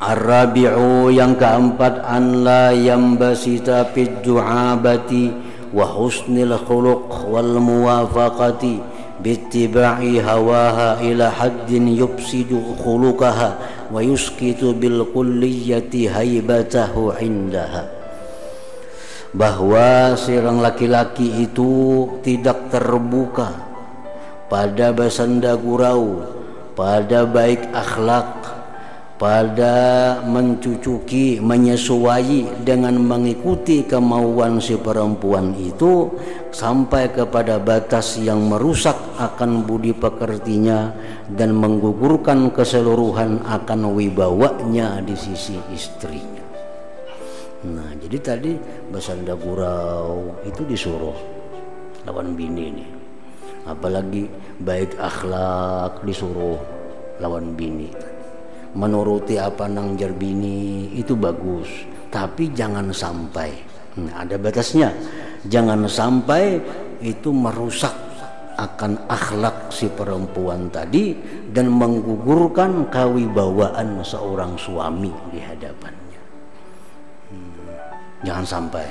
Ar-rabi'u yang keempat, an la yambasita fid du'abati wa husnil khuluq wal muwafaqati bittiba'i hawaha ila haddin yufsidu khuluqaha wa yusqitu bil kulliyati haibatahu indaha. Bahwa seorang laki-laki itu tidak terbuka pada basanda gurau, pada baik akhlak, pada mencucuki, menyesuai dengan mengikuti kemauan si perempuan itu sampai kepada batas yang merusak akan budi pekertinya dan menggugurkan keseluruhan akan wibawanya di sisi istrinya. Nah, jadi tadi basanda gurau itu disuruh lawan bini nih, apalagi baik akhlak disuruh lawan bini. Menuruti apa nang jerbini itu bagus, tapi jangan sampai ada batasnya, jangan sampai itu merusak akan akhlak si perempuan tadi dan menggugurkan kewibawaan seorang suami di hadapannya. Jangan sampai,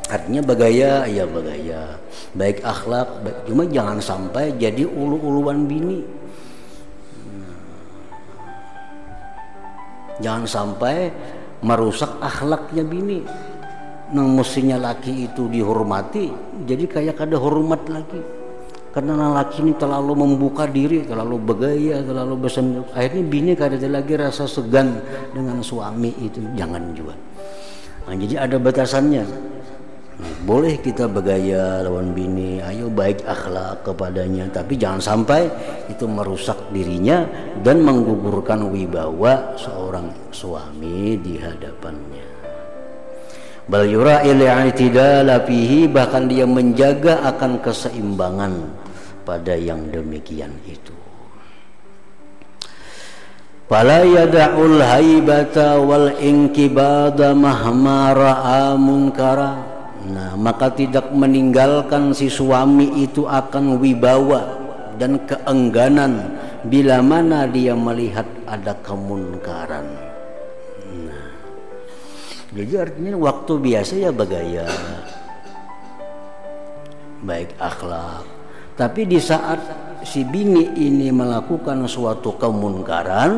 artinya bagaya ya bagaya, baik akhlak baik, cuma jangan sampai jadi ulu-uluan bini. Jangan sampai merusak akhlaknya bini. Nang mestinya laki itu dihormati, jadi kayak kada hormat lagi. Karena laki ini terlalu membuka diri, terlalu bergaya, terlalu bersendok. Akhirnya bini kada ada lagi rasa segan dengan suami itu. Jangan juga. Nah, jadi ada batasannya. Boleh kita bergaya lawan bini, ayo baik akhlak kepadanya, tapi jangan sampai itu merusak dirinya dan menggugurkan wibawa seorang suami di hadapannya. Bal yura'il i'tidala fihi, bahkan dia menjaga akan keseimbangan pada yang demikian itu. Fala yada'ul haibata wal inkibada mahma ra'a munkara. Nah, maka tidak meninggalkan si suami itu akan wibawa dan keengganan bila mana dia melihat ada kemunkaran. Nah, jadi artinya waktu biasa ya bergaya, baik akhlak. Tapi di saat si bini ini melakukan suatu kemunkaran,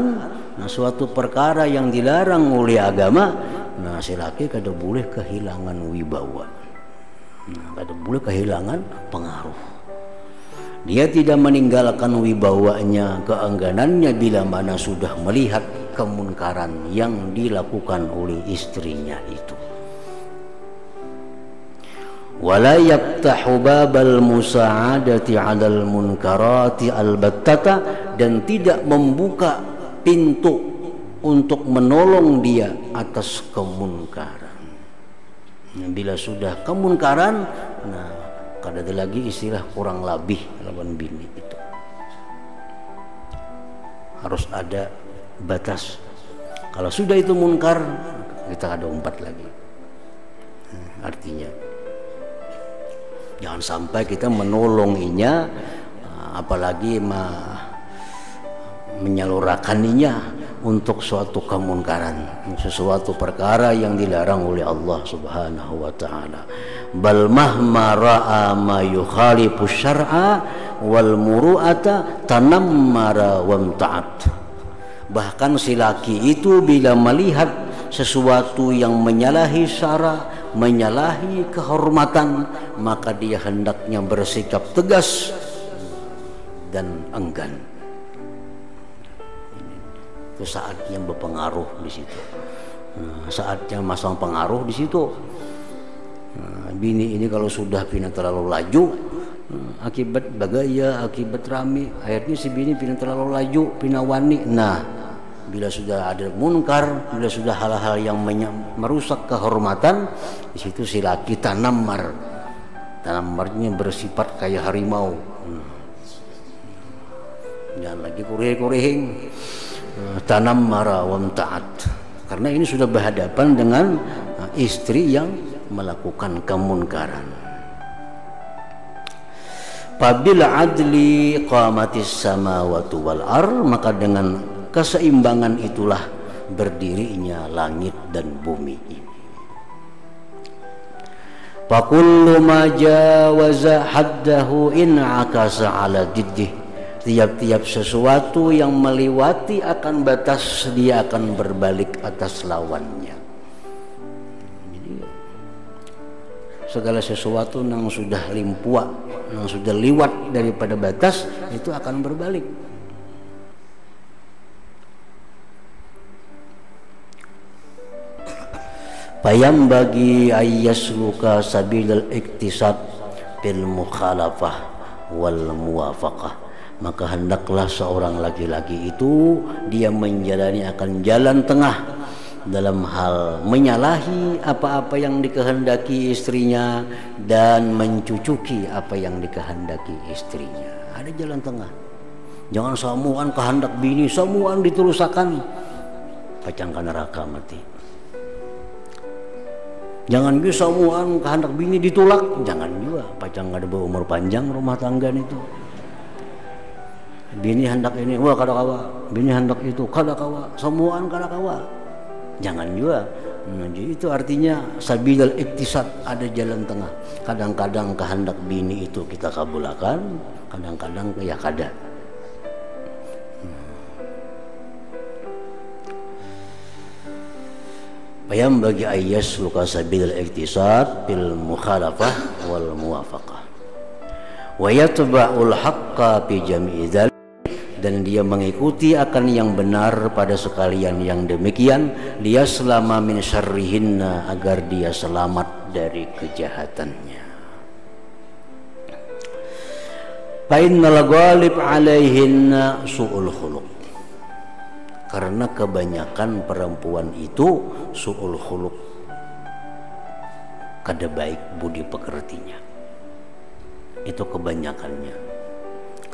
nah suatu perkara yang dilarang oleh agama, nah si laki kada boleh kehilangan wibawa. Nah, kada boleh kehilangan pengaruh. Dia tidak meninggalkan wibawanya, keengganannya bila mana sudah melihat kemunkaran yang dilakukan oleh istrinya itu. Wala yaftahu babal musa'adati 'alal munkarati albattata, dan tidak membuka pintu untuk menolong dia atas kemunkaran. Bila sudah kemunkaran, nah kada ada lagi istilah kurang labih lawan bini itu. Harus ada batas. Kalau sudah itu munkar, kita kada umpat lagi. Artinya jangan sampai kita menolonginya, apalagi menyalurkannya untuk suatu kemunkaran, sesuatu perkara yang dilarang oleh Allah Subhanahu wa taala. Bal mahma ra'a ma yukhalifu syar'a wal muru'ata tanammara wamta'at. Bahkan si laki itu bila melihat sesuatu yang menyalahi syara, menyalahi kehormatan, maka dia hendaknya bersikap tegas dan enggan. Itu saatnya berpengaruh di situ. Nah, saatnya masang pengaruh di situ. Nah, bini ini kalau sudah pina terlalu laju, akibat bagaya, akibat rame, akhirnya si bini pina terlalu laju, pina wani. Nah, bila sudah ada munkar, bila sudah hal-hal yang merusak kehormatan, di situ si laki tanammar. Tanammarnya bersifat kayak harimau. Jangan lagi kurih-kurihing. Tanammara wamta'at, karena ini sudah berhadapan dengan istri yang melakukan kemunkaran. Fabil adli qamatis samawati wal ar, maka dengan keseimbangan itulah berdirinya langit dan bumi ini. Fakullu ma jawaza haddahu in akasa ala diddih. Tiap-tiap sesuatu yang melewati akan batas, dia akan berbalik atas lawannya. Jadi segala sesuatu yang sudah limpua, yang sudah liwat daripada batas, itu akan berbalik. Bayam bagi ayyasluka sabilal iktisad bil mukhalafah wal muwafaqah. Maka hendaklah seorang laki-laki itu dia menjalani akan jalan tengah dalam hal menyalahi apa-apa yang dikehendaki istrinya dan mencucuki apa yang dikehendaki istrinya. Ada jalan tengah. Jangan samuan kehendak bini, samuan diterusakan, pacang ka neraka mati. Jangan bisa samuan kehendak bini ditolak, jangan juga, pacang ada berumur panjang rumah tangga itu. Bini hendak ini, wah kada kawa. Bini hendak itu, kada kawa. Samuan kada kawa. Jangan juga. Jadi itu artinya sabilal iktisad, ada jalan tengah. Kadang-kadang kehendak bini itu kita kabulakan, kadang-kadang ya kada. Bayam bagi ayas luka sabilal iktisad bil mukhalafah wal muwafaqah. Wa yatba'ul haqqa fi jami'i dzalik, dan dia mengikuti akan yang benar pada sekalian yang demikian, dia selama min syarrihinna, agar dia selamat dari kejahatannya. Fa innal ghalib alaihinna su'ul khuluq, karena kebanyakan perempuan itu su'ul khuluq, kada baik budi pekertinya. Itu kebanyakannya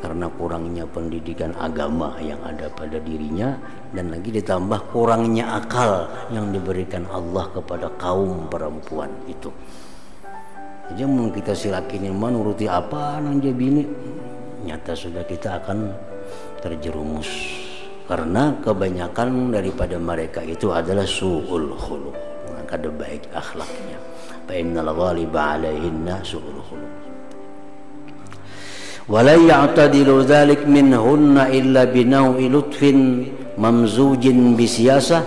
karena kurangnya pendidikan agama yang ada pada dirinya, dan lagi ditambah kurangnya akal yang diberikan Allah kepada kaum perempuan itu. Jadi mau kita si laki ini menuruti apa nang dia bini, nyata sudah kita akan terjerumus, karena kebanyakan daripada mereka itu adalah su'ul khuluq, kada baik akhlaknya. Fa innal ghaliba alaihinna su'ul khuluq. Wala ya'tadilu dzalik minhunna illa binau'i lutfin mamzujin bisiyasah,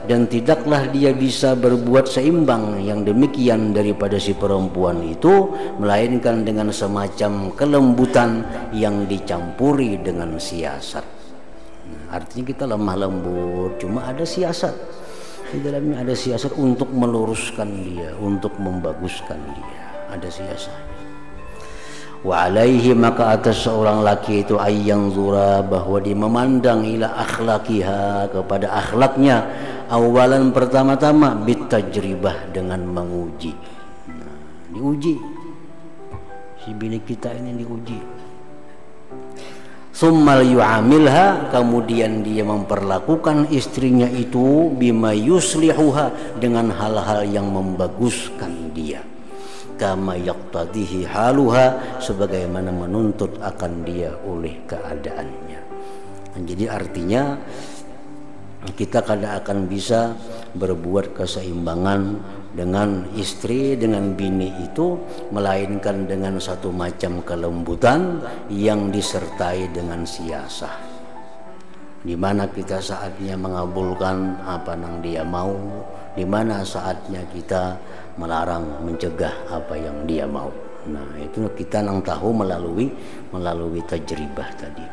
dan tidaklah dia bisa berbuat seimbang yang demikian daripada si perempuan itu melainkan dengan semacam kelembutan yang dicampuri dengan siasat. Artinya kita lemah lembut, cuma ada siasat di dalamnya, ada siasat untuk meluruskan dia, untuk membaguskan dia, ada siasat. Wa alaihi, maka atas seorang laki itu ayyang zura, bahwa dia memandang ila akhlaqiha, kepada akhlaknya, awalan pertama-tama bitajribah, dengan menguji. Nah, diuji si bini kita ini, diuji. Summal yu'amilha, kemudian dia memperlakukan istrinya itu bima yuslihuha, dengan hal-hal yang membaguskan dia. Kama yaqtadihi haluha, sebagaimana menuntut akan dia oleh keadaannya. Jadi artinya kita kadang akan bisa berbuat keseimbangan dengan istri, dengan bini itu, melainkan dengan satu macam kelembutan yang disertai dengan siasah, di mana kita saatnya mengabulkan apa yang dia mau, di mana saatnya kita melarang, mencegah apa yang dia mau. Nah, itu kita nang tahu melalui tajribah tadi.